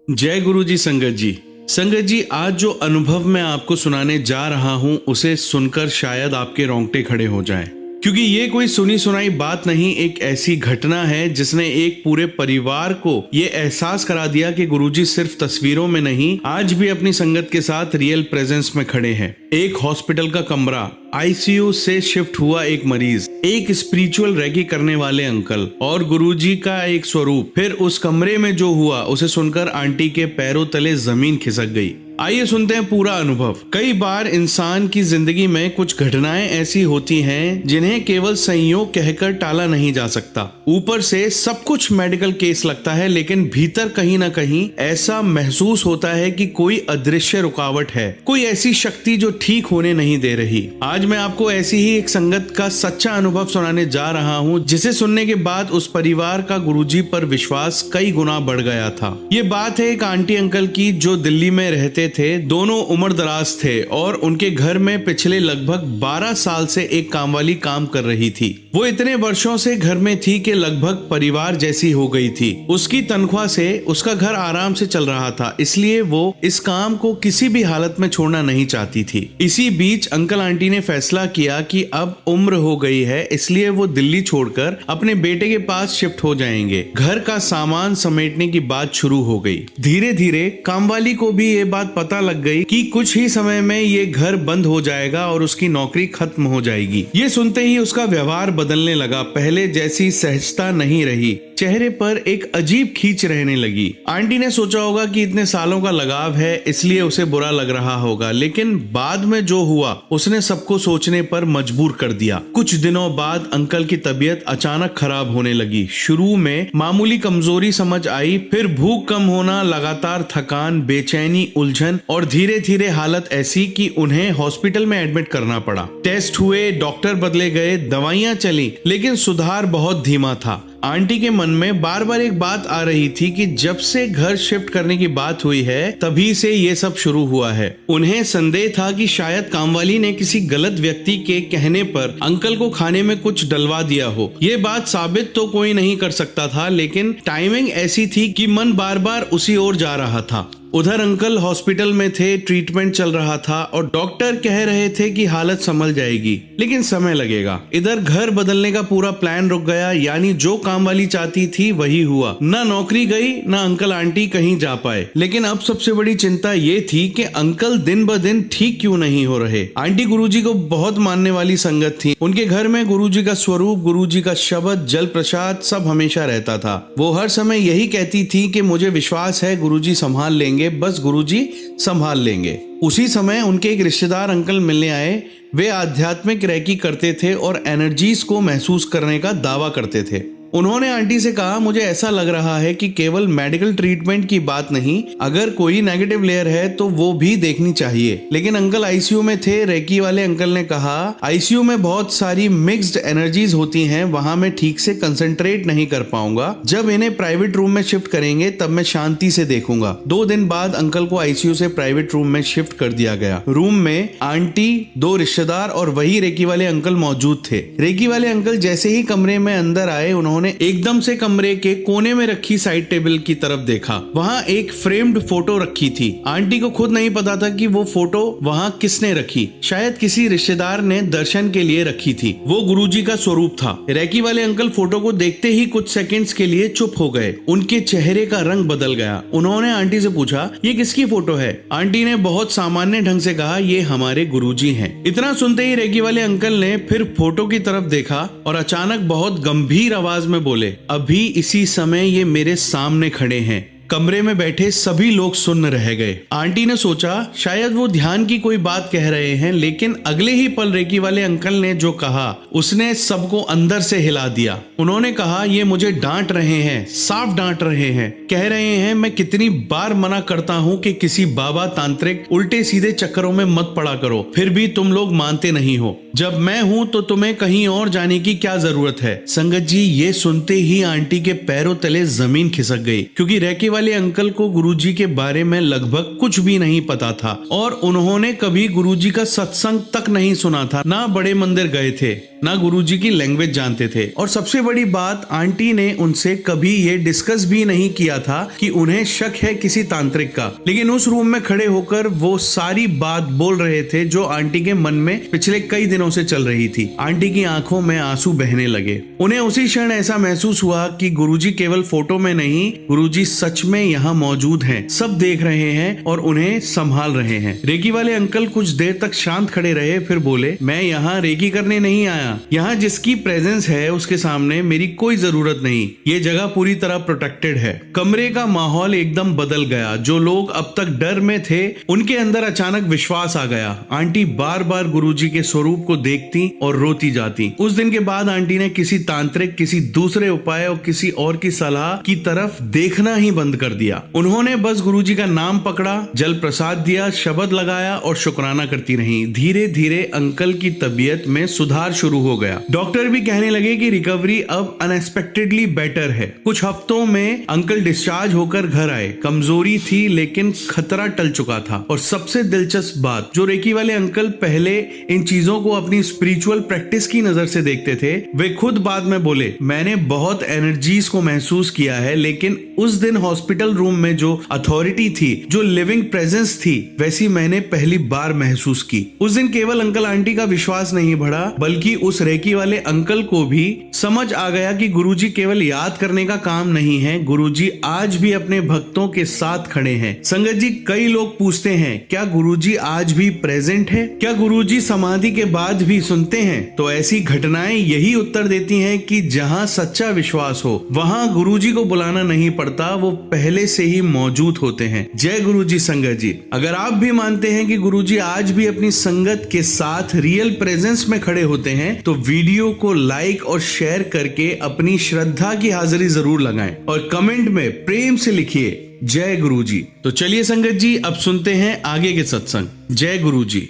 जय गुरु जी। संगत जी, आज जो अनुभव मैं आपको सुनाने जा रहा हूं उसे सुनकर शायद आपके रोंगटे खड़े हो जाएं, क्योंकि ये कोई सुनी सुनाई बात नहीं, एक ऐसी घटना है जिसने एक पूरे परिवार को ये एहसास करा दिया कि गुरुजी सिर्फ तस्वीरों में नहीं, आज भी अपनी संगत के साथ रियल प्रेजेंस में खड़े हैं। एक हॉस्पिटल का कमरा, आईसीयू से शिफ्ट हुआ एक मरीज, एक स्पिरिचुअल रेकी करने वाले अंकल और गुरुजी का एक स्वरूप। फिर उस कमरे में जो हुआ उसे सुनकर आंटी के पैरों तले जमीन खिसक गई। आइए सुनते हैं पूरा अनुभव। कई बार इंसान की जिंदगी में कुछ घटनाएं ऐसी होती हैं जिन्हें केवल संयोग कहकर टाला नहीं जा सकता। ऊपर से सब कुछ मेडिकल केस लगता है, लेकिन भीतर कहीं ना कहीं ऐसा महसूस होता है कि कोई अदृश्य रुकावट है, कोई ऐसी शक्ति जो ठीक होने नहीं दे रही। आज मैं आपको ऐसी ही एक संगत का सच्चा अनुभव सुनाने जा रहा हूँ, जिसे सुनने के बाद उस परिवार का गुरुजी पर विश्वास कई गुना बढ़ गया था। ये बात है एक आंटी अंकल की जो दिल्ली में रहते थे। दोनों उम्र दराज थे और उनके घर में पिछले लगभग 12 साल से एक कामवाली काम कर रही थी। वो इतने वर्षों से घर में थी कि लगभग परिवार जैसी हो गई थी। उसकी तनख्वाह से उसका घर आराम से चल रहा था, इसलिए वो इस काम को किसी भी हालत में छोड़ना नहीं चाहती थी। इसी बीच अंकल आंटी ने फैसला किया कि अब उम्र हो गई है, इसलिए वो दिल्ली छोड़कर अपने बेटे के पास शिफ्ट हो जाएंगे। घर का सामान समेटने की बात शुरू हो गई। धीरे धीरे कामवाली को भी ये बात पता लग गई कि कुछ ही समय में ये घर बंद हो जाएगा और उसकी नौकरी खत्म हो जाएगी। ये सुनते ही उसका व्यवहार बदलने लगा। पहले जैसी सहजता नहीं रही, चेहरे पर एक अजीब खींच रहने लगी। आंटी ने सोचा होगा कि इतने सालों का लगाव है, इसलिए उसे बुरा लग रहा होगा, लेकिन बाद में जो हुआ उसने सबको सोचने पर मजबूर कर दिया। कुछ दिनों बाद अंकल की तबीयत अचानक खराब होने लगी। शुरू में मामूली कमजोरी समझ आई, फिर भूख कम होना, लगातार थकान, बेचैनी, उलझन और धीरे धीरे हालत ऐसी कि उन्हें हॉस्पिटल में एडमिट करना पड़ा। टेस्ट हुए, डॉक्टर बदले गए, दवाइयां चली, लेकिन सुधार बहुत धीमा था। आंटी के मन में बार बार एक बात आ रही थी कि जब से घर शिफ्ट करने की बात हुई है तभी से ये सब शुरू हुआ है। उन्हें संदेह था कि शायद कामवाली ने किसी गलत व्यक्ति के कहने पर अंकल को खाने में कुछ डलवा दिया हो। ये बात साबित तो कोई नहीं कर सकता था, लेकिन टाइमिंग ऐसी थी कि मन बार बार उसी ओर जा रहा था। उधर अंकल हॉस्पिटल में थे, ट्रीटमेंट चल रहा था और डॉक्टर कह रहे थे कि हालत संभल जाएगी, लेकिन समय लगेगा। इधर घर बदलने का पूरा प्लान रुक गया, यानी जो काम वाली चाहती थी वही हुआ। ना नौकरी गई, ना अंकल आंटी कहीं जा पाए। लेकिन अब सबसे बड़ी चिंता ये थी कि अंकल दिन ब दिन ठीक क्यों नहीं हो रहे। आंटी गुरुजी को बहुत मानने वाली संगत थी। उनके घर में गुरुजी का स्वरूप, गुरुजी का शब्द, जल प्रसाद सब हमेशा रहता था। वो हर समय यही कहती थी कि मुझे विश्वास है गुरुजी संभाल लेंगे, बस गुरुजी संभाल लेंगे। उसी समय उनके एक रिश्तेदार अंकल मिलने आए। वे आध्यात्मिक रेकी करते थे और एनर्जीज को महसूस करने का दावा करते थे। उन्होंने आंटी से कहा, मुझे ऐसा लग रहा है कि केवल मेडिकल ट्रीटमेंट की बात नहीं, अगर कोई नेगेटिव लेयर है तो वो भी देखनी चाहिए। लेकिन अंकल आईसीयू में थे। रेकी वाले अंकल ने कहा, आईसीयू में बहुत सारी मिक्स्ड एनर्जीज होती हैं, वहां मैं ठीक से कंसंट्रेट नहीं कर पाऊंगा। जब इन्हें प्राइवेट रूम में शिफ्ट करेंगे तब मैं शांति से देखूंगा। 2 दिन बाद अंकल को आईसीयू से प्राइवेट रूम में शिफ्ट कर दिया गया। रूम में आंटी, 2 रिश्तेदार और वही रेकी वाले अंकल मौजूद थे। रेकी वाले अंकल जैसे ही कमरे में अंदर आए, उन्होंने एकदम से कमरे के कोने में रखी साइड टेबल की तरफ देखा। वहां एक फ्रेम्ड फोटो रखी थी। आंटी को खुद नहीं पता था कि वो फोटो वहां किसने रखी। शायद किसी रिश्तेदार ने दर्शन के लिए रखी थी। वो गुरुजी का स्वरूप था। रेकी वाले अंकल फोटो को देखते ही कुछ सेकंड्स के लिए चुप हो गए। उनके चेहरे का रंग बदल गया। उन्होंने आंटी से पूछा, ये किसकी फोटो है? आंटी ने बहुत सामान्य ढंग से कहा, ये हमारे गुरुजी हैं। इतना सुनते ही रेकी वाले अंकल ने फिर फोटो की तरफ देखा और अचानक बहुत गंभीर आवाज में बोले, अभी इसी समय ये मेरे सामने खड़े हैं। कमरे में बैठे सभी लोग सुन्न रह गए। आंटी ने सोचा शायद वो ध्यान की कोई बात कह रहे हैं, लेकिन अगले ही पल रेकी वाले अंकल ने जो कहा उसने सबको अंदर से हिला दिया। उन्होंने कहा, ये मुझे डांट रहे हैं, साफ डांट रहे हैं। कह रहे हैं मैं कितनी बार मना करता हूँ कि किसी बाबा तांत्रिक उल्टे सीधे चक्करों में मत पड़ा करो, फिर भी तुम लोग मानते नहीं हो। जब मैं हूँ तो तुम्हें कहीं और जाने की क्या जरूरत है? संगत जी, ये सुनते ही आंटी के पैरों तले जमीन खिसक गई, क्योंकि रेकी वाले अंकल को गुरुजी के बारे में लगभग कुछ भी नहीं पता था और उन्होंने कभी गुरुजी का सत्संग तक नहीं सुना था, ना बड़े मंदिर गए थे। ना गुरुजी की लैंग्वेज जानते थे। और सबसे बड़ी बात, आंटी ने उनसे कभी ये डिस्कस भी नहीं किया था कि उन्हें शक है किसी तांत्रिक का, लेकिन उस रूम में खड़े होकर वो सारी बात बोल रहे थे जो आंटी के मन में पिछले कई दिनों से चल रही थी। आंटी की आंखों में आंसू बहने लगे। उन्हें उसी क्षण ऐसा महसूस हुआ कि गुरुजी केवल फोटो में नहीं, गुरुजी सच में यहाँ मौजूद हैं, सब देख रहे हैं और उन्हें संभाल रहे हैं। रेकी वाले अंकल कुछ देर तक शांत खड़े रहे, फिर बोले, मैं यहाँ रेकी करने नहीं आया, यहाँ जिसकी प्रेजेंस है उसके सामने मेरी कोई जरूरत नहीं। ये जगह पूरी तरह प्रोटेक्टेड है। कमरे का माहौल एकदम बदल गया। जो लोग अब तक डर में थे, उनके अंदर अचानक विश्वास आ गया। आंटी बार बार गुरुजी के स्वरूप को देखती और रोती जाती। उस दिन के बाद आंटी ने किसी तांत्रिक, किसी दूसरे उपाय और किसी और की सलाह की तरफ देखना ही बंद कर दिया। उन्होंने बस गुरुजी का नाम पकड़ा, जल प्रसाद दिया, शब्द लगाया और शुक्राना करती रही। धीरे धीरे अंकल की तबीयत में सुधार शुरू हो गया। डॉक्टर भी कहने लगे कि रिकवरी अब अनएक्सपेक्टेडली बेटर है। कुछ हफ्तों में अंकल डिस्चार्ज होकर घर आए। कमजोरी थी लेकिन खतरा टल चुका था। और सबसे दिलचस्प बात, जो रेकी वाले अंकल पहले इन चीजों को अपनी स्पिरिचुअल प्रैक्टिस की नजर से देखते थे, वे खुद बाद में बोले, मैंने बहुत एनर्जीज को महसूस किया है, लेकिन उस दिन हॉस्पिटल रूम में जो अथॉरिटी थी, जो लिविंग प्रेजेंस थी, वैसी मैंने पहली बार महसूस की। उस दिन केवल अंकल आंटी का विश्वास नहीं बढ़ा, बल्कि उस रेकी वाले अंकल को भी समझ आ गया कि गुरुजी केवल याद करने का काम नहीं है, गुरुजी आज भी अपने भक्तों के साथ खड़े हैं। संगत जी, कई लोग पूछते हैं, क्या गुरुजी आज भी प्रेजेंट है? क्या गुरुजी समाधि के बाद भी सुनते हैं? तो ऐसी घटनाएं यही उत्तर देती हैं कि जहां सच्चा विश्वास हो, वहां गुरुजी को बुलाना नहीं पड़ता, वो पहले से ही मौजूद होते हैं। जय गुरुजी संगत जी। अगर आप भी मानते हैं कि गुरुजी आज भी अपनी संगत के साथ रियल प्रेजेंस में खड़े होते हैं, तो वीडियो को लाइक और शेयर करके अपनी श्रद्धा की हाजिरी जरूर लगाएं और कमेंट में प्रेम से लिखिए जय गुरुजी। तो चलिए संगत जी, अब सुनते हैं आगे के सत्संग। जय गुरुजी।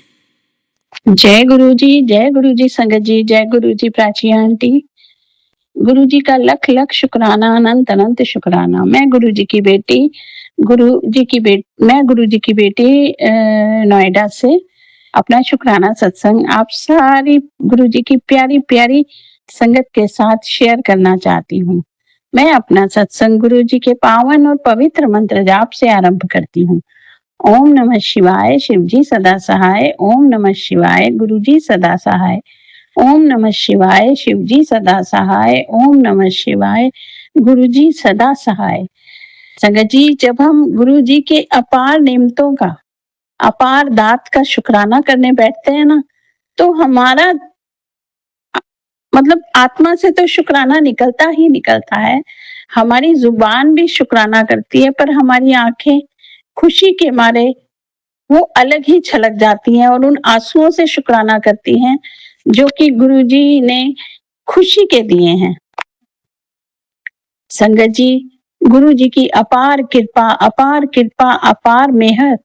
जय गुरुजी, जय गुरुजी संगत जी, जय गुरुजी प्राची आंटी। गुरुजी का लख लख शुक्राना, अनंत अनंत शुक्राना। मैं गुरुजी की बेटी नोएडा से अपना शुक्राना सत्संग आप सारी गुरुजी की प्यारी प्यारी संगत के साथ शेयर करना चाहती हूँ। मैं अपना सत्संग गुरुजी के पावन और पवित्र मंत्र जाप से आरंभ करती हूँ। ओम नमः शिवाय, शिवजी सदा सहाय। ओम नमः शिवाय, गुरुजी सदा सहाय। ओम नमः शिवाय, शिवजी सदा सहाय। ओम नमः शिवाय, गुरुजी सदा सहाय। संगत जी, जब हम गुरुजी के अपार नेमतों का, अपार दात का शुक्राना करने बैठते हैं ना, तो हमारा मतलब आत्मा से तो शुक्राना निकलता ही निकलता है, हमारी जुबान भी शुक्राना करती है, पर हमारी आंखें खुशी के मारे वो अलग ही छलक जाती हैं और उन आंसुओं से शुक्राना करती हैं जो कि गुरुजी ने खुशी के दिए हैं। संगत जी, गुरुजी की अपार कृपा, अपार कृपा, अपार मेहर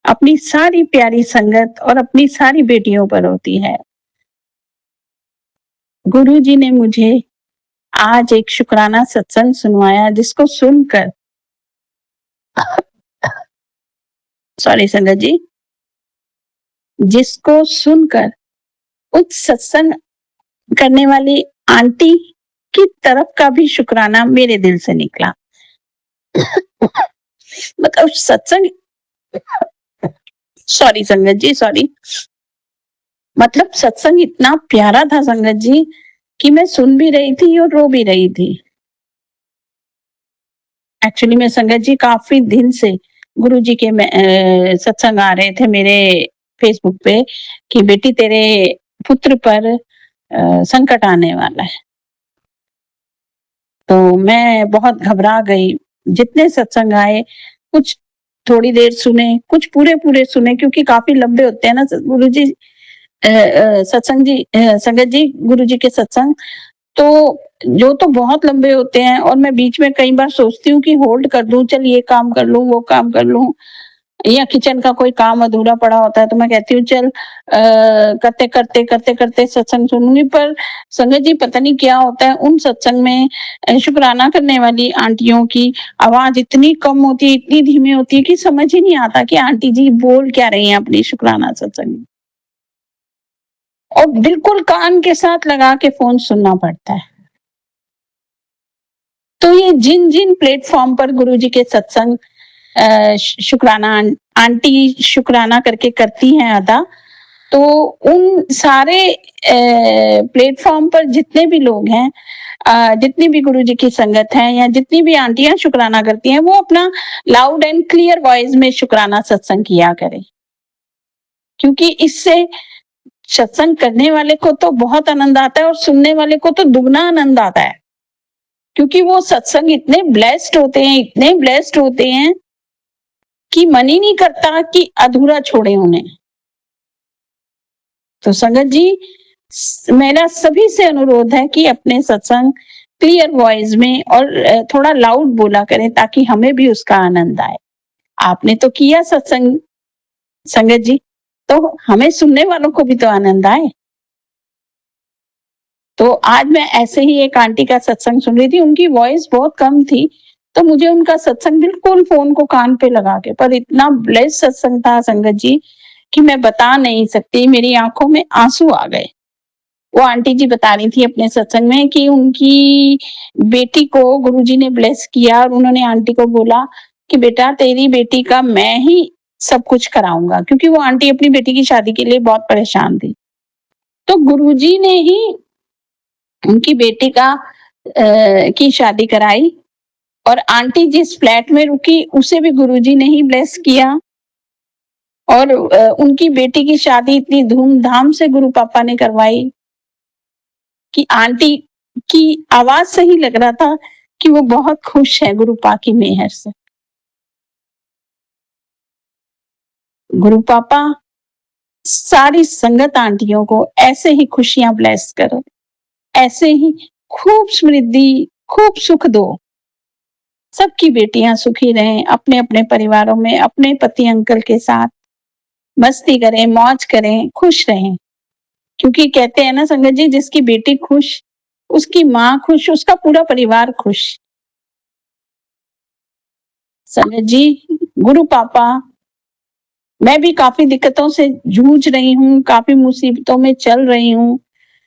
अपनी सारी प्यारी संगत और अपनी सारी बेटियों पर होती है। गुरुजी ने मुझे आज एक शुक्राना सत्संग सुनवाया, जिसको सुनकर सॉरी संगत जी, जिसको सुनकर उस सत्संग करने वाली आंटी की तरफ का भी शुक्राना मेरे दिल से निकला। मतलब सत्संग, सॉरी संगत जी, सॉरी, मतलब सत्संग इतना प्यारा था संगत जी कि मैं सुन भी रही थी और रो भी रही थी। एक्चुअली मैं संगत जी काफी दिन से गुरुजी के सत्संग आ रहे थे मेरे फेसबुक पे कि बेटी तेरे पुत्र पर संकट आने वाला है। तो मैं बहुत घबरा गई। जितने सत्संग आए, कुछ थोड़ी देर सुने, कुछ पूरे पूरे सुने, क्योंकि काफी लंबे होते हैं ना गुरुजी सत्संग जी, संगत जी, गुरुजी के सत्संग तो बहुत लंबे होते हैं और मैं बीच में कई बार सोचती हूँ कि होल्ड कर दूं, चल ये काम कर लूं, वो काम कर लूं, या किचन का कोई काम अधूरा पड़ा होता है तो मैं कहती हूँ चल करते करते करते करते सत्संग सुनूंगी। पर संगत जी, पता नहीं क्या होता है उन सत्संग में शुक्राना करने वाली आंटियों की आवाज इतनी कम होती है, इतनी धीमी होती है कि समझ ही नहीं आता कि आंटी जी बोल क्या रही हैं अपनी शुक्राना सत्संग में। और बिल्कुल कान के साथ लगा के फोन सुनना पड़ता है। तो ये जिन प्लेटफॉर्म पर गुरुजी के सत्संग शुक्राना आंटी शुक्राना करके करती हैं अदा, तो उन सारे प्लेटफॉर्म पर जितने भी लोग हैं, जितनी भी गुरुजी की संगत है या जितनी भी आंटियां शुक्राना करती हैं, वो अपना लाउड एंड क्लियर वॉइस में शुक्राना सत्संग किया करें, क्योंकि इससे सत्संग करने वाले को तो बहुत आनंद आता है और सुनने वाले को तो दुगना आनंद आता है, क्योंकि वो सत्संग इतने ब्लेस्ड होते हैं कि मन ही नहीं करता कि अधूरा छोड़े उन्हें। तो संगत जी, मेरा सभी से अनुरोध है कि अपने सत्संग क्लियर वॉइस में और थोड़ा लाउड बोला करें, ताकि हमें भी उसका आनंद आए। आपने तो किया सत्संग संगत जी, तो हमें सुनने वालों को भी तो आनंद आए। तो आज मैं ऐसे ही एक आंटी का सत्संग सुन रही थी, उनकी वॉइस बहुत कम थी, तो मुझे उनका सत्संग बिल्कुल फोन को कान पे लगा के, पर इतना ब्लेस सत्संग था संगत जी कि मैं बता नहीं सकती, मेरी आंखों में आंसू आ गए। वो आंटी जी बता रही थी अपने सत्संग में कि उनकी बेटी को गुरुजी ने ब्लेस किया और उन्होंने आंटी को बोला कि बेटा तेरी बेटी का मैं ही सब कुछ कराऊंगा, क्योंकि वो आंटी अपनी बेटी की शादी के लिए बहुत परेशान थी। तो गुरुजी ने ही उनकी बेटी की शादी कराई, और आंटी जिस फ्लैट में रुकी उसे भी गुरुजी ने ही ब्लेस किया, और उनकी बेटी की शादी इतनी धूमधाम से गुरु पापा ने करवाई कि आंटी की आवाज से ही लग रहा था कि वो बहुत खुश है गुरु पापा की मेहर से। गुरु पापा सारी संगत आंटियों को ऐसे ही खुशियां ब्लेस करो, ऐसे ही खूब समृद्धि, खूब सुख दो। सबकी बेटियां सुखी रहें, अपने अपने परिवारों में अपने पति अंकल के साथ मस्ती करें, मौज करें, खुश रहें। क्योंकि कहते हैं ना संगत जी, जिसकी बेटी खुश, उसकी माँ खुश, उसका पूरा परिवार खुश। संगत जी, गुरु पापा, मैं भी काफी दिक्कतों से जूझ रही हूँ, काफी मुसीबतों में चल रही हूँ,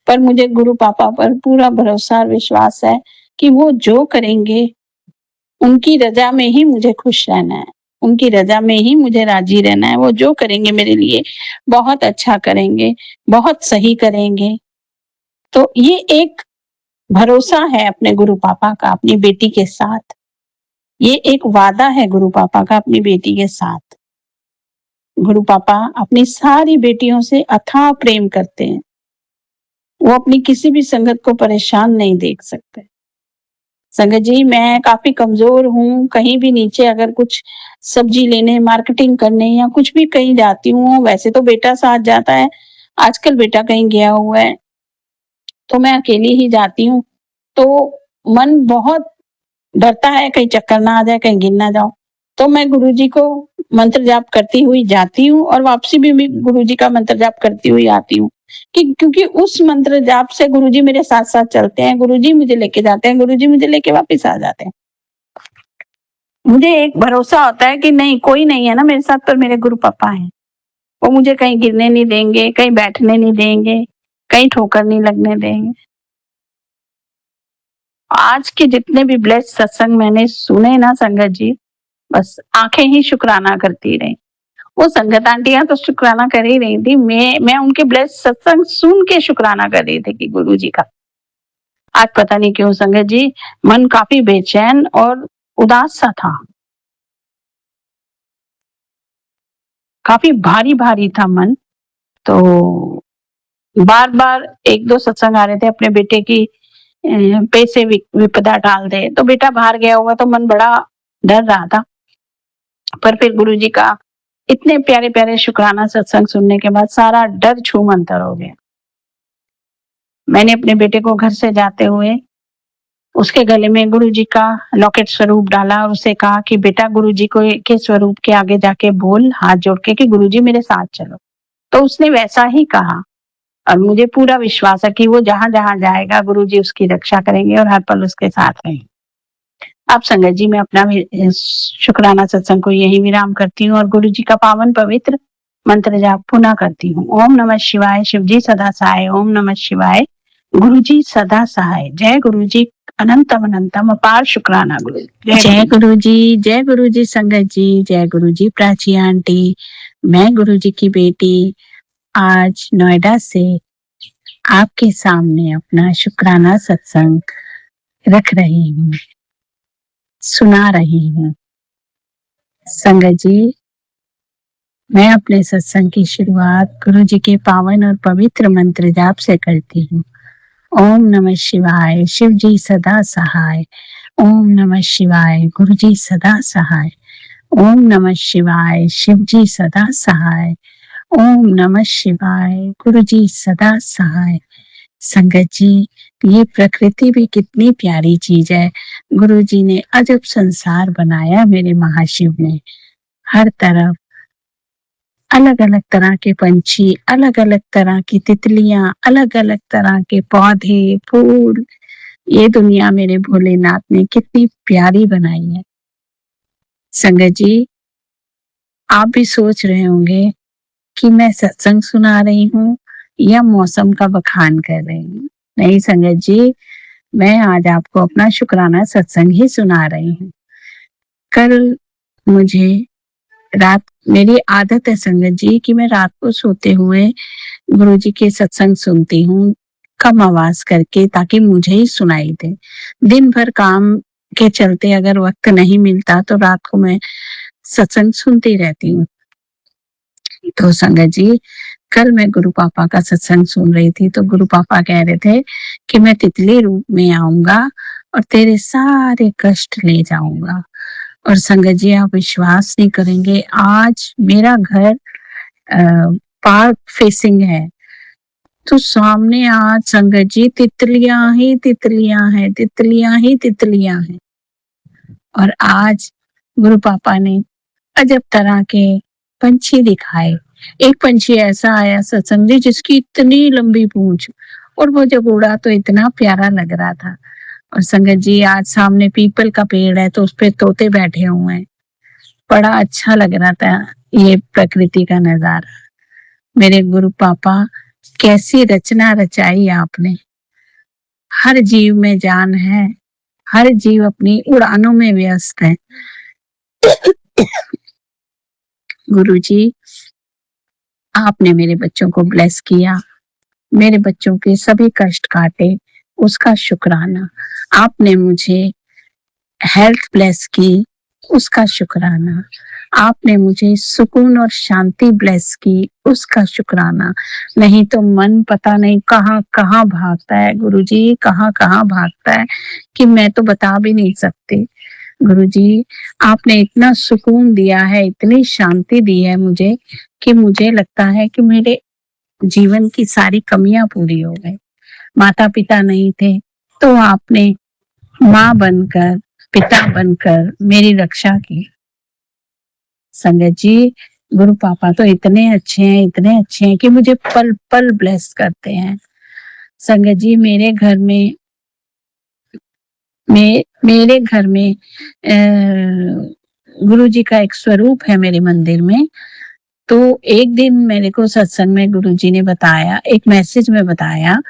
पर मुझे गुरु पापा पर पूरा भरोसा और विश्वास है कि वो जो करेंगे उनकी रजा में ही मुझे खुश रहना है, उनकी रजा में ही मुझे राजी रहना है। वो जो करेंगे मेरे लिए बहुत अच्छा करेंगे, बहुत सही करेंगे। तो ये एक भरोसा है अपने गुरु पापा का अपनी बेटी के साथ, ये एक वादा है गुरु पापा का अपनी बेटी के साथ। गुरु पापा अपनी सारी बेटियों से अथाह प्रेम करते हैं, वो अपनी किसी भी संगत को परेशान नहीं देख सकते। संगत जी, मैं काफी कमजोर हूँ, कहीं भी नीचे अगर कुछ सब्जी लेने, मार्केटिंग करने या कुछ भी कहीं जाती हूँ, वैसे तो बेटा साथ जाता है, आजकल बेटा कहीं गया हुआ है, तो मैं अकेली ही जाती हूँ। तो मन बहुत डरता है कहीं चक्कर ना आ जाए, कहीं गिर ना जाऊं। तो मैं गुरुजी को मंत्र जाप करती हुई जाती हूँ और वापसी भी गुरुजी का मंत्र जाप करती हुई आती हूँ, कि क्योंकि उस मंत्र जाप से गुरुजी मेरे साथ साथ चलते हैं, गुरुजी मुझे लेके जाते हैं, गुरुजी मुझे लेके वापस आ जाते हैं। मुझे एक भरोसा होता है कि नहीं, कोई नहीं है ना मेरे साथ, पर मेरे गुरु पापा हैं, वो मुझे कहीं गिरने नहीं देंगे, कहीं बैठने नहीं देंगे, कहीं ठोकर नहीं लगने देंगे। आज के जितने भी ब्लेस्ड सत्संग मैंने सुने ना संगत जी, बस आंखें ही शुक्राना करती रही। वो संगत आंटियां तो शुक्राना कर ही रही थी, मैं उनके ब्लेस्ड सत्संग सुन के शुक्राना कर रही थी कि गुरु जी का। आज पता नहीं क्यों संगत जी, मन काफी बेचैन और उदास सा था, काफी भारी भारी था मन। तो बार बार एक दो सत्संग आ रहे थे, अपने बेटे की पैसे विपदा टाल दे, तो बेटा बाहर गया हुआ तो मन बड़ा डर रहा था। पर फिर गुरुजी का इतने प्यारे प्यारे शुक्राना सत्संग सुनने के बाद सारा डर छू मंतर हो गया। मैंने अपने बेटे को घर से जाते हुए उसके गले में गुरुजी का लॉकेट स्वरूप डाला और उसे कहा कि बेटा गुरुजी को के स्वरूप के आगे जाके बोल हाथ जोड़ के कि गुरुजी मेरे साथ चलो। तो उसने वैसा ही कहा, और मुझे पूरा विश्वास है कि वो जहां जहां जाएगा गुरुजी उसकी रक्षा करेंगे और हर पल उसके साथ रहेंगे। अब संगत जी, मैं अपना शुक्राना सत्संग को यही विराम करती हूँ और गुरु जी का पावन पवित्र मंत्र जाप पुनः करती हूँ। ओम नमः शिवाय, शिव जी सदा सहाय। ओम नमः शिवाय, गुरु जी सदा सहाय। जय गुरु जी, अनंतम अनंतम अपार शुक्राना गुरु। जय गुरु जी, जय गुरु जी संगत जी, जय गुरु जी प्राची आंटी। मैं गुरु जी की बेटी आज नोएडा से आपके सामने अपना शुक्राना सत्संग रख रही हूँ, सुना रही हूँ। संगत जी, मैं अपने सत्संग की शुरुआत गुरु जी के पावन और पवित्र मंत्र जाप से करती हूँ। ओम नमः शिवाय, शिव जी सदा सहाय। ओम नमः शिवाय, गुरु जी सदा सहाय। ओम नमः शिवाय, शिव जी सदा सहाय। ओम नमः शिवाय, गुरु जी सदा सहाय। संगत जी, ये प्रकृति भी कितनी प्यारी चीज है। गुरु जी ने अजब संसार बनाया मेरे महाशिव ने। हर तरफ अलग अलग तरह के पंछी, अलग अलग तरह की तितलियां, अलग अलग तरह के पौधे, फूल। ये दुनिया मेरे भोलेनाथ ने कितनी प्यारी बनाई है। संगत जी, आप भी सोच रहे होंगे कि मैं सत्संग सुना रही हूँ या मौसम का बखान कर रही हूँ। नहीं संगत जी, मैं आज आपको अपना शुक्राना सत्संग ही सुना रही हूँ। कल मुझे रात, मेरी आदत है संगत जी कि मैं रात को सोते हुए गुरुजी के सत्संग सुनती हूँ कम आवाज करके, ताकि मुझे ही सुनाई दे। दिन भर काम के चलते अगर वक्त नहीं मिलता तो रात को मैं सत्संग सुनती रहती हूँ। तो संगत जी, कल मैं गुरु पापा का सत्संग सुन रही थी तो गुरु पापा कह रहे थे कि मैं तितली रूप में आऊंगा और तेरे सारे कष्ट ले जाऊंगा। और संगत जी, आप विश्वास नहीं करेंगे, आज मेरा घर पार्क फेसिंग है, तो सामने आज संगत जी तितलियां ही तितलियां हैं, तितलियां ही तितलियां हैं। और आज गुरु पापा ने अजब तरह के पंछी दिखाए। एक पंछी ऐसा आया सत्संग जी जिसकी इतनी लंबी पूंछ, और वो जब उड़ा तो इतना प्यारा लग रहा था। और संगत जी, आज सामने पीपल का पेड़ है तो उस पे तोते बैठे हुए हैं। बड़ा अच्छा लग रहा था ये प्रकृति का नजारा। मेरे गुरु पापा, कैसी रचना रचाई आपने। हर जीव में जान है, हर जीव अपनी उड़ानों में व्यस्त है। गुरुजी, आपने मेरे बच्चों को ब्लेस किया, मेरे बच्चों के सभी कष्ट काटे, उसका शुक्राना। आपने मुझे हेल्थ ब्लेस की, उसका शुक्राना। आपने मुझे सुकून और शांति ब्लेस की, उसका शुक्राना। नहीं तो मन पता नहीं कहाँ कहाँ भागता है गुरुजी, कहाँ कहाँ भागता है कि मैं तो बता भी नहीं सकती। गुरुजी, आपने इतना सुकून दिया है, इतनी शांति दी है मुझे कि मुझे लगता है कि मेरे जीवन की सारी कमियां पूरी हो गई। माता पिता नहीं थे तो आपने माँ बनकर, पिता बनकर मेरी रक्षा की। संगत जी, गुरु पापा तो इतने अच्छे हैं, इतने अच्छे हैं कि मुझे पल पल ब्लेस करते हैं। संगत जी, मेरे घर में गुरु जी का एक स्वरूप है मेरे मंदिर में। तो एक दिन मेरे को सत्संग में गुरु जी ने बताया, एक मैसेज में बताया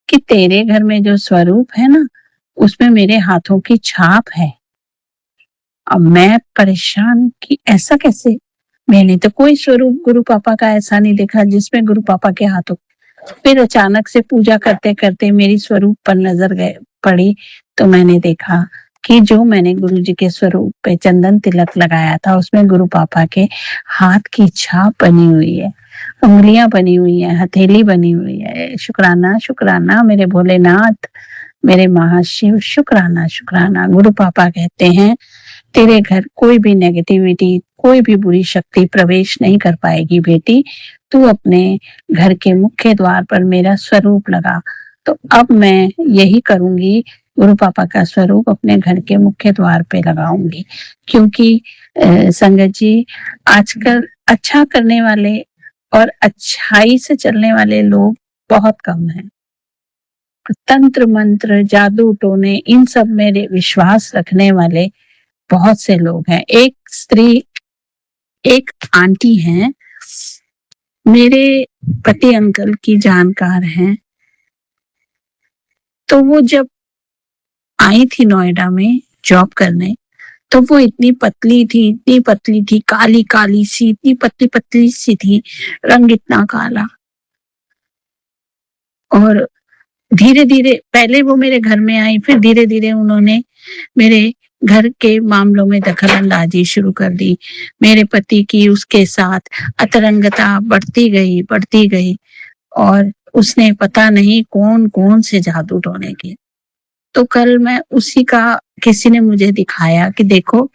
कि तेरे घर में जो स्वरूप है ना, उसमें मेरे हाथों की छाप है। अब मैं परेशान कि ऐसा कैसे, मैंने तो कोई स्वरूप गुरु पापा का ऐसा नहीं देखा जिसमें गुरु पापा के हाथों। फिर अचानक से पूजा करते करते मेरी स्वरूप पर नजर पड़ी तो मैंने देखा कि जो मैंने गुरु जी के स्वरूप पे चंदन तिलक लगाया था उसमें गुरु पापा के हाथ की छाप बनी हुई है, उंगलियां बनी हुई है, हथेली बनी हुई है। शुक्राना शुक्राना मेरे भोलेनाथ, मेरे महाशिव, शुक्राना शुक्राना। गुरु पापा कहते हैं तेरे घर कोई भी नेगेटिविटी, कोई भी बुरी शक्ति प्रवेश नहीं कर पाएगी बेटी। तू अपने घर के मुख्य द्वार पर मेरा स्वरूप लगा। तो अब मैं यही करूंगी, गुरु पापा का स्वरूप अपने घर के मुख्य द्वार पे लगाऊंगी। क्योंकि संगत जी, आजकल अच्छा करने वाले और अच्छाई से चलने वाले लोग बहुत कम हैं। तंत्र मंत्र, जादू टोने, इन सब में विश्वास रखने वाले बहुत से लोग हैं। एक आंटी हैं, मेरे पति अंकल की जानकार हैं, तो वो जब आई थी नोएडा में जॉब करने, तो वो इतनी पतली थी, काली-काली सी, इतनी पतली-पतली सी थी, रंग इतना काला। और धीरे-धीरे पहले वो मेरे घर में आई, फिर धीरे-धीरे उन्होंने मेरे घर के मामलों में दखल-अंदाज़ी शुरू कर दी। मेरे पति की उसके साथ अंतरंगता बढ़ती गई और उसने पता नहीं कौन-कौन से जादू टोने किए। तो कल मैं उसी का किसी ने मुझे दिखाया कि देखो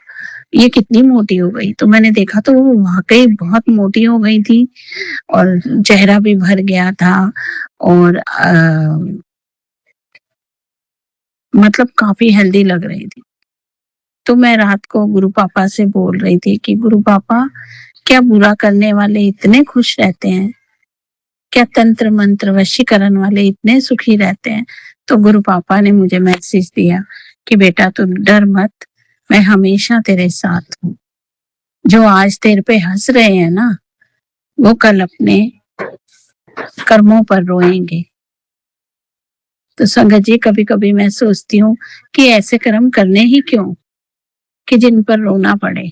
ये कितनी मोटी हो गई। तो मैंने देखा तो वो वाक़ई बहुत मोटी हो गई थी और चेहरा भी भर गया था और मतलब काफ़ी हेल्दी लग रही थी। तो मैं रात को गुरु पापा से बोल रही थी कि गुरु पापा, क्या बुरा करने वाले इतने खुश रहते हैं? क्या तंत्र मंत्र वशीकरण वाले इतने सुखी रहते हैं? तो गुरु पापा ने मुझे मैसेज दिया कि बेटा तुम डर मत, मैं हमेशा तेरे साथ हूँ। जो आज तेरे पे हंस रहे हैं ना, वो कल अपने कर्मों पर रोएंगे। तो संगत जी, कभी कभी मैं सोचती हूँ कि ऐसे कर्म करने ही क्यों कि जिन पर रोना पड़े।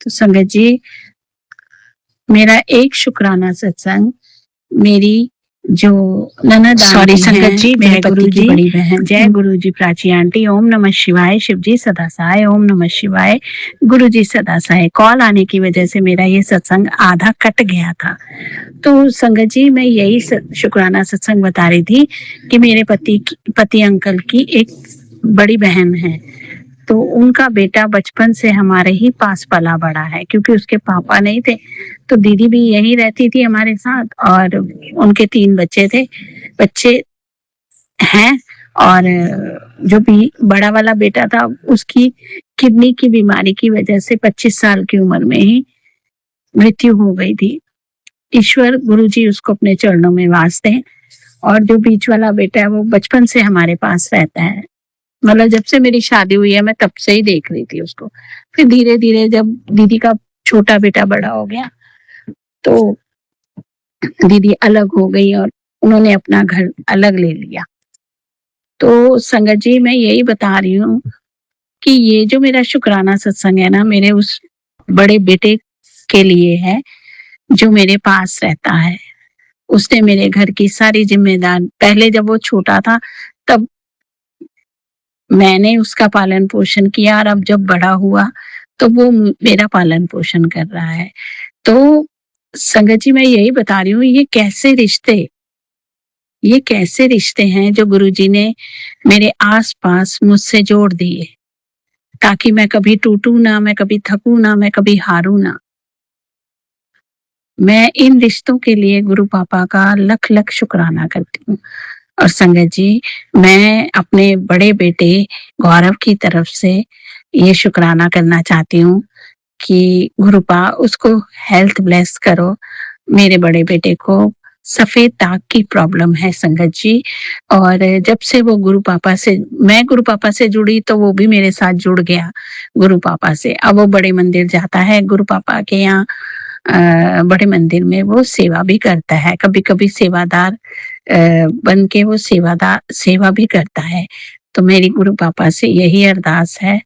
तो संगत जी, मेरा एक शुक्राना सत्संग मेरी जो ननद सॉरी संगत जी, मेरे जय पति गुरु की जी, बड़ी बहन, जय गुरु जी, प्राची आंटी, ओम नमः शिवाय, शिव जी सदा सहाय, ओम नमः शिवाय, गुरु जी सदा सहाय। कॉल आने की वजह से मेरा ये सत्संग आधा कट गया था। तो संगत जी, मैं यही शुक्राना सत्संग बता रही थी कि मेरे पति अंकल की एक बड़ी बहन है, तो उनका बेटा बचपन से हमारे ही पास पला बड़ा है, क्योंकि उसके पापा नहीं थे तो दीदी भी यही रहती थी हमारे साथ और उनके 3 बच्चे हैं। और जो भी बड़ा वाला बेटा था उसकी किडनी की बीमारी की वजह से 25 साल की उम्र में ही मृत्यु हो गई थी। ईश्वर गुरु जी उसको अपने चरणों में वास दें। और जो बीच वाला बेटा है वो बचपन से हमारे पास रहता है, मतलब जब से मेरी शादी हुई है मैं तब से ही देख रही थी उसको। फिर धीरे धीरे जब दीदी का छोटा बेटा बड़ा हो गया तो दीदी अलग हो गई और उन्होंने अपना घर अलग ले लिया। तो संगत जी, मैं यही बता रही हूँ कि ये जो मेरा शुक्राना सत्संग है ना, मेरे उस बड़े बेटे के लिए है जो मेरे पास रहता है। उसने मेरे घर की सारी जिम्मेदारी, पहले जब वो छोटा था तब मैंने उसका पालन पोषण किया और अब जब बड़ा हुआ तो वो मेरा पालन पोषण कर रहा है। तो संगत जी, मैं यही बता रही हूँ, ये कैसे रिश्ते हैं जो गुरुजी ने मेरे आसपास मुझसे जोड़ दिए, ताकि मैं कभी टूटू ना, मैं कभी थकू ना, मैं कभी हारू ना। मैं इन रिश्तों के लिए गुरु पापा का लख लख शुक्राना करती हूँ। और संगत जी, मैं अपने बड़े बेटे गौरव की तरफ से ये शुक्राना करना चाहती हूँ कि गुरुपा उसको हेल्थ ब्लेस करो। मेरे बड़े बेटे को सफेद दाग की प्रॉब्लम है संगत जी, और जब से वो मैं गुरु पापा से जुड़ी तो वो भी मेरे साथ जुड़ गया गुरु पापा से। अब वो बड़े मंदिर जाता है, गुरु पापा के यहाँ बड़े मंदिर में वो सेवा भी करता है, कभी कभी सेवादार बन के वो सेवा भी करता है। तो मेरी गुरु पापा से यही अरदास है।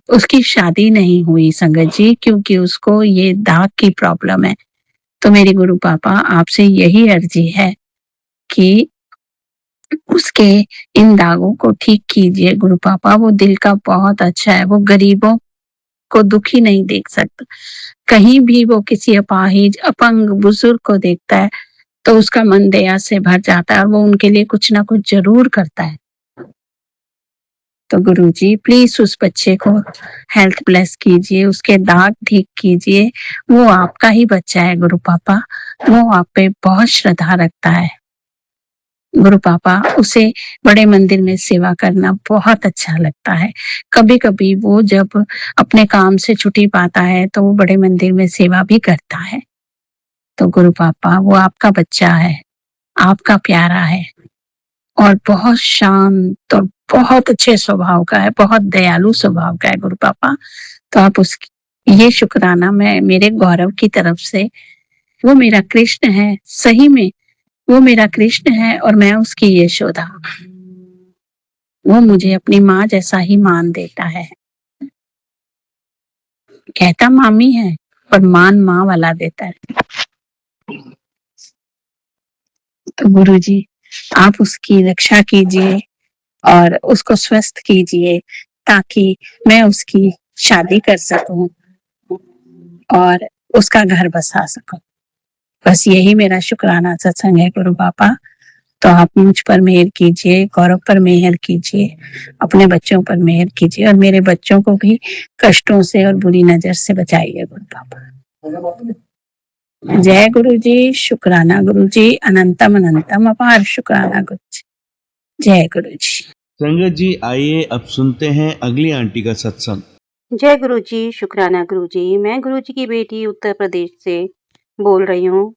उसकी शादी नहीं हुई संगत जी, क्योंकि उसको ये दाग की प्रॉब्लम है। तो मेरी गुरु पापा आपसे यही अर्जी है कि उसके इन दागों को ठीक कीजिए गुरु पापा। वो दिल का बहुत अच्छा है, वो गरीबों को दुखी नहीं देख सकता। कहीं भी वो किसी अपाहिज अपंग बुजुर्ग को देखता है तो उसका मन दया से भर जाता है और वो उनके लिए कुछ ना कुछ जरूर करता है। तो गुरुजी प्लीज उस बच्चे को हेल्थ ब्लेस कीजिए, उसके दाग ठीक कीजिए। वो आपका ही बच्चा है गुरु पापा, वो आप पे बहुत श्रद्धा रखता है गुरु पापा। उसे बड़े मंदिर में सेवा करना बहुत अच्छा लगता है। कभी कभी वो जब अपने काम से छुट्टी पाता है तो वो बड़े मंदिर में सेवा भी करता है। तो गुरु पापा वो आपका बच्चा है, आपका प्यारा है और बहुत शांत और बहुत अच्छे स्वभाव का है, बहुत दयालु स्वभाव का है गुरु पापा। तो आप ये शुक्राना मैं मेरे गौरव की तरफ से, वो मेरा कृष्ण है, सही में वो मेरा कृष्ण है और मैं उसकी यशोदा। वो मुझे अपनी माँ जैसा ही मान देता है। कहता मामी है, पर मान माँ वाला देता है। तो गुरुजी, आप उसकी रक्षा कीजिए और उसको स्वस्थ कीजिए ताकि मैं उसकी शादी कर सकूं और उसका घर बसा सकूं। बस यही मेरा शुक्राना सत्संग है गुरु पापा। तो आप मुझ पर मेहर कीजिए, गौरव पर मेहर कीजिए, अपने बच्चों पर मेहर कीजिए और मेरे बच्चों को भी कष्टों से और बुरी नजर से बचाइए गुरु पापा। जय गुरु जी, शुक्राना गुरु जी, अनंतम अनंतम अपार शुक्राना गुरु जी। जय गुरु जी। संगत जी, आइए अब सुनते हैं अगली आंटी का सत्संग। जय गुरु जी, शुक्राना गुरु जी। मैं गुरु जी की बेटी उत्तर प्रदेश से बोल रही हूँ।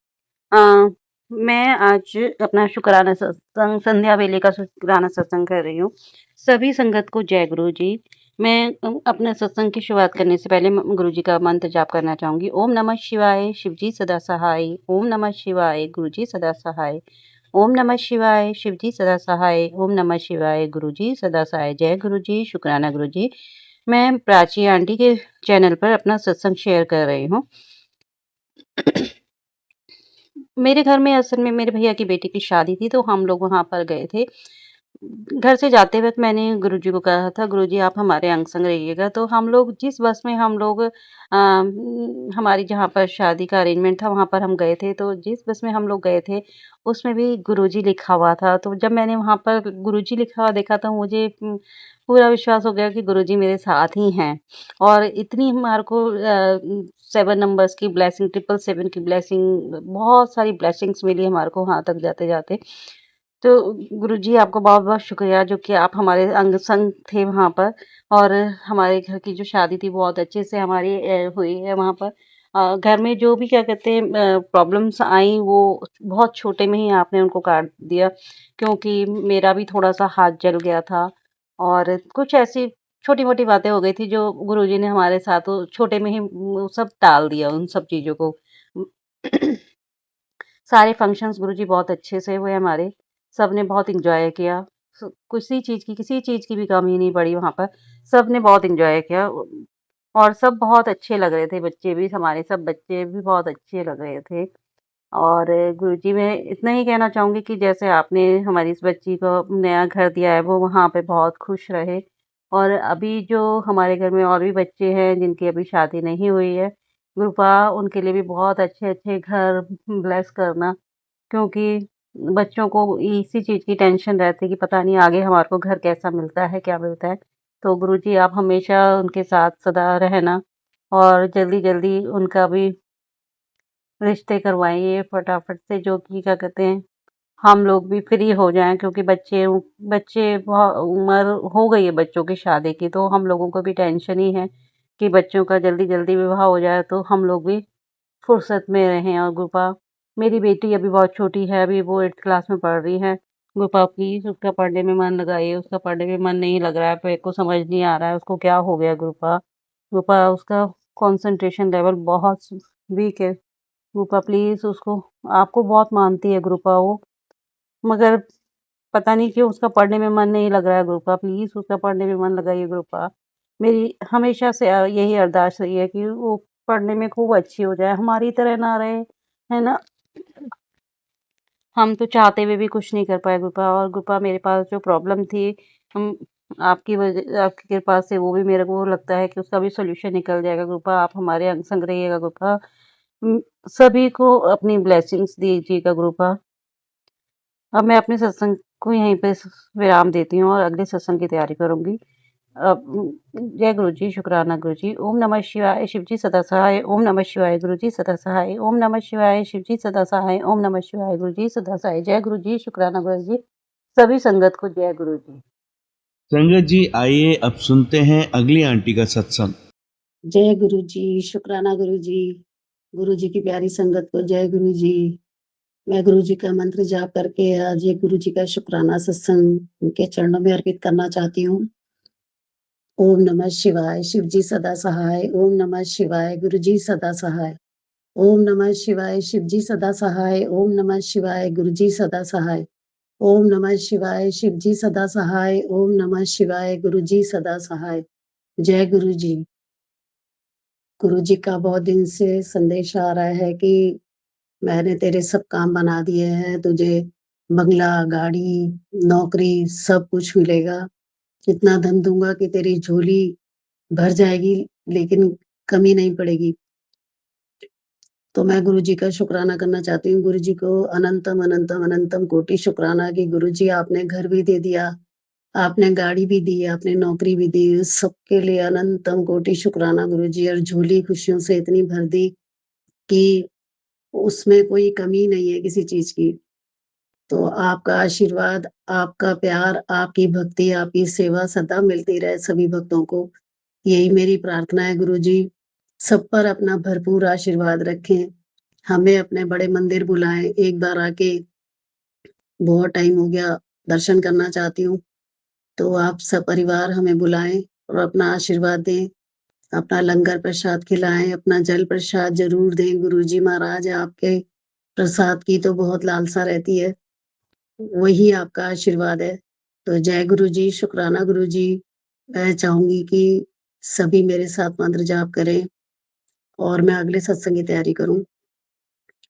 मैं आज अपना शुक्राना सत्संग, संध्या वेले का शुक्राना सत्संग कर रही हूँ। सभी संगत को जय गुरु जी। मैं अपने सत्संग की शुरुआत करने से पहले गुरु जी का मंत्र जाप करना चाहूंगी। ओम नमः शिवाय, शिव जी सदा सहाय। ओम नमः शिवाय, गुरु जी सदा सहाय। ओम नमः शिवाय, शिव जी सदा सहाय। ओम नमः शिवाय, गुरु जी सदा सहाय। जय गुरु जी, शुक्राना गुरु जी। मैं प्राची आंटी के चैनल पर अपना सत्संग शेयर कर रही हूँ। मेरे घर में असल में मेरे भैया की बेटी की शादी थी, तो हम लोग वहाँ पर गए थे। घर से जाते वक़्त मैंने गुरुजी को कहा था, "गुरुजी आप हमारे अंग संग रहिएगा।" तो हम लोग जिस बस में हम लोग हमारी जहाँ पर शादी का अरेंजमेंट था, वहाँ पर हम गए थे। तो जिस बस में हम लोग गए थे, उसमें भी गुरुजी लिखा हुआ था। तो जब मैंने वहाँ पर गुरुजी लिखा हुआ देखा, तो मुझे पूरा विश्वास हो गया कि गुरुजी मेरे साथ ही हैं। और इतनी हमारे को 7 नंबर्स की ब्लेसिंग, 777 की ब्लेसिंग, बहुत सारी ब्लेसिंग्स मिली हमारे को वहाँ तक जाते-जाते। तो गुरुजी आपका बहुत-बहुत शुक्रिया जो कि आप हमारे अंग संग थे वहाँ पर, और हमारे घर की जो शादी थी बहुत अच्छे से हमारी हुई है वहाँ पर। घर में जो भी क्या कहते हैं प्रॉब्लम्स आई, वो बहुत छोटे में ही आपने उनको काट दिया, क्योंकि मेरा भी थोड़ा-सा हाथ जल गया था और कुछ ऐसी छोटी-मोटी बातें हो गई थी जो गुरुजी ने हमारे साथ वो छोटे में ही वो सब टाल दिया उन सब चीज़ों को। सारे फंक्शंस गुरुजी बहुत अच्छे से हुए हमारे, सबने बहुत एन्जॉय किया। किसी चीज़ की भी कमी नहीं पड़ी वहाँ पर, सबने बहुत एन्जॉय किया और सब बहुत अच्छे लग रहे थे, बच्चे भी हमारे सब बच्चे भी बहुत अच्छे लग रहे थे। और गुरुजी मैं इतना ही कहना चाहूँगी कि जैसे आपने हमारी इस बच्ची को नया घर दिया है, वो वहाँ पे बहुत खुश रहे। और अभी जो हमारे घर में और भी बच्चे हैं जिनकी अभी शादी नहीं हुई है, कृपा उनके लिए भी बहुत अच्छे-अच्छे घर ब्लेस करना, क्योंकि बच्चों को इसी चीज़ की टेंशन रहती है कि पता नहीं आगे हमारे को घर कैसा मिलता है, क्या मिलता है। तो गुरुजी आप हमेशा उनके साथ सदा रहना और जल्दी-जल्दी उनका भी रिश्ते करवाइए फटाफट से, जो कि क्या कहते हैं, हम लोग भी फ्री हो जाएँ, क्योंकि बच्चे उम्र हो गई है बच्चों की शादी की, तो हम लोगों को भी टेंशन ही है कि बच्चों का जल्दी-जल्दी विवाह हो जाए, तो हम लोग भी फुर्सत में रहें। और गुरपा मेरी बेटी अभी बहुत छोटी है, अभी वो 8th क्लास में पढ़ रही है। गुरपा प्लीज़ उसका पढ़ने में मन लगाइए, उसका पढ़ने में मन नहीं लग रहा है, मेरे को समझ नहीं आ रहा है उसको क्या हो गया गुरपा। गुरपा उसका कंसंट्रेशन लेवल बहुत वीक है। गुरपा प्लीज़ उसको, आपको बहुत मानती है गुरपा वो, मगर पता नहीं क्यों उसका पढ़ने में मन नहीं लग रहा है गुरपा, प्लीज़ उसका पढ़ने में मन लगाइए गुरपा। मेरी हमेशा से यही अरदास रही है कि वो पढ़ने में खूब अच्छी हो जाए, हमारी तरह ना रहे, है ना? हम तो चाहते हुए भी कुछ नहीं कर पाए गुरपा। और गुरपा मेरे पास जो प्रॉब्लम थी, हम आपकी कृपा से वो भी मेरे को लगता है कि उसका भी सॉल्यूशन निकल जाएगा गुरपा। आप हमारे अंग संग रहिएगा गुरपा। सभी को अपनी ब्लेसिंग्स दीजिएगा गुरपा। अब मैं अपने सत्संग को यहीं पे विराम देती हूँ और अगले सत्संग की तैयारी करूँगी। जय गुरु जी, शुक्राना गुरु जी। ओम नमः शिवाय, शिव जी सदा सहाय। ओम नमः शिवाय, गुरु जी सदा सहाय। ओम नमः शिवाय, शिव जी सदा सहाय। ओम नमः शिवाय, गुरु जी सदा सहाय। जय गुरु जी, शुक्राना गुरु जी। सभी संगत को जय गुरु जी। संगत जी, आइए अब सुनते हैं अगली आंटी का सत्संग। जय गुरु जी, शुक्राना गुरु जी। गुरु जी की प्यारी संगत को जय गुरु जी। मैं गुरु जी का मंत्र जाप करके आज ये गुरु जी का शुक्राना सत्संग उनके चरणों में अर्पित करना चाहती हूँ। ओम नमः शिवाय शिव जी सदा सहाय। ओम नमः शिवाय गुरु जी सदा सहाय। ओम नमः शिवाय शिव जी सदा सहाय। ओम नमः शिवाय गुरु जी सदा सहाय। ओम नमः शिवाय शिव जी सदा सहाय। ओम नमः शिवाय गुरु जी सदा सहाय। जय गुरु जी। गुरु जी का बहुत दिन से संदेश आ रहा है कि मैंने तेरे सब काम बना दिए हैं, तुझे बंगला, गाड़ी, नौकरी सब कुछ मिलेगा। इतना धन दूँगा कि तेरी झोली भर जाएगी, लेकिन कमी नहीं पड़ेगी। तो मैं गुरु जी का शुक्राना करना चाहती हूँ। गुरु जी को अनंतम, अनंतम, अनंतम कोटि शुक्राना कि गुरु जी आपने घर भी दे दिया, आपने गाड़ी भी दी, आपने नौकरी भी दी। उस सबके लिए अनंतम कोटि शुक्राना गुरु जी, और झोली खुशियों से इतनी भर दी कि उसमें कोई कमी नहीं है किसी चीज़ की। तो आपका आशीर्वाद, आपका प्यार, आपकी भक्ति, आपकी सेवा सदा मिलती रहे सभी भक्तों को। यही मेरी प्रार्थना है गुरुजी। सब पर अपना भरपूर आशीर्वाद रखें। हमें अपने बड़े मंदिर बुलाएँ, एक बार आके बहुत टाइम हो गया दर्शन करना चाहती हूँ। तो आप सपरिवार हमें बुलाएँ और अपना आशीर्वाद दें, अपना लंगर प्रसाद खिलाएँ, अपना जल प्रसाद ज़रूर दें। गुरुजी महाराज आपके प्रसाद की तो बहुत लालसा रहती है। वही आपका आशीर्वाद है। तो जय गुरु जी, शुक्राना गुरु जी। मैं चाहूँगी कि सभी मेरे साथ मंत्र जाप करें और मैं अगले सत्संग की तैयारी करूँ।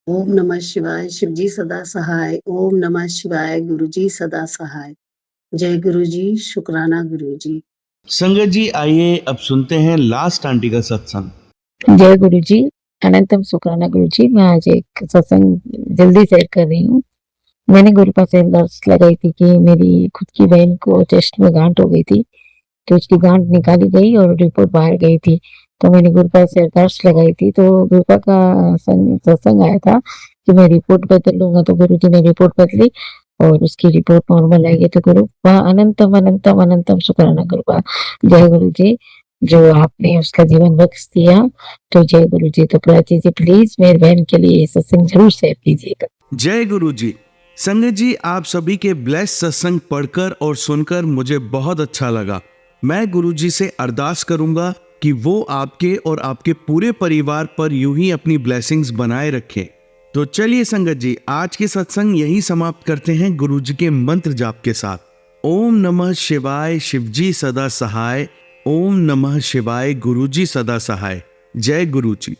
ओम नमः शिवाय, शिव जी सदा सहाय। ओम नमः शिवाय, गुरु जी सदा सहाय। जय गुरु जी, शुक्राना गुरु जी। संगत जी, आइए अब सुनते हैं लास्ट आंटी का सत्संग। जय गुरु जी, अनंतम शुक्राना गुरु जी। मैं आज एक सत्संग जल्दी शेयर कर रही हूँ। मैंने गुरुपा से अरदास लगाई थी कि मेरी खुद की बहन को चेस्ट में गांठ हो गई थी, तो उसकी गांठ निकाली गई और रिपोर्ट बाहर गई थी। तो मैंने गुरुपा से अरदास लगाई थी, तो गुरुपा का सत्संग आया था कि मैं रिपोर्ट बदल लूंगा। तो गुरु जी ने रिपोर्ट बदली और उसकी रिपोर्ट नॉर्मल आई है। तो गुरुपा अनंतम अनंतम अनंतम शुक्राना गुरुपा। जय गुरु जी, जो आपने उसका जीवन बख्श दिया। तो जय गुरु जी। तो प्राची जी प्लीज मेरी बहन के लिए सत्संग जरूर शेयर कीजिएगा। जय गुरु जी। संगत जी, आप सभी के ब्लेस सत्संग पढ़कर और सुनकर मुझे बहुत अच्छा लगा। मैं गुरु जी से अरदास करूंगा कि वो आपके और आपके पूरे परिवार पर यूं ही अपनी ब्लेसिंग्स बनाए रखें। तो चलिए संगत जी, आज के सत्संग यही समाप्त करते हैं गुरु जी के मंत्र जाप के साथ। ओम नमः शिवाय, शिवजी सदा सहाय। ओम नमः शिवाय, गुरु जी सदा सहाय। जय गुरु जी।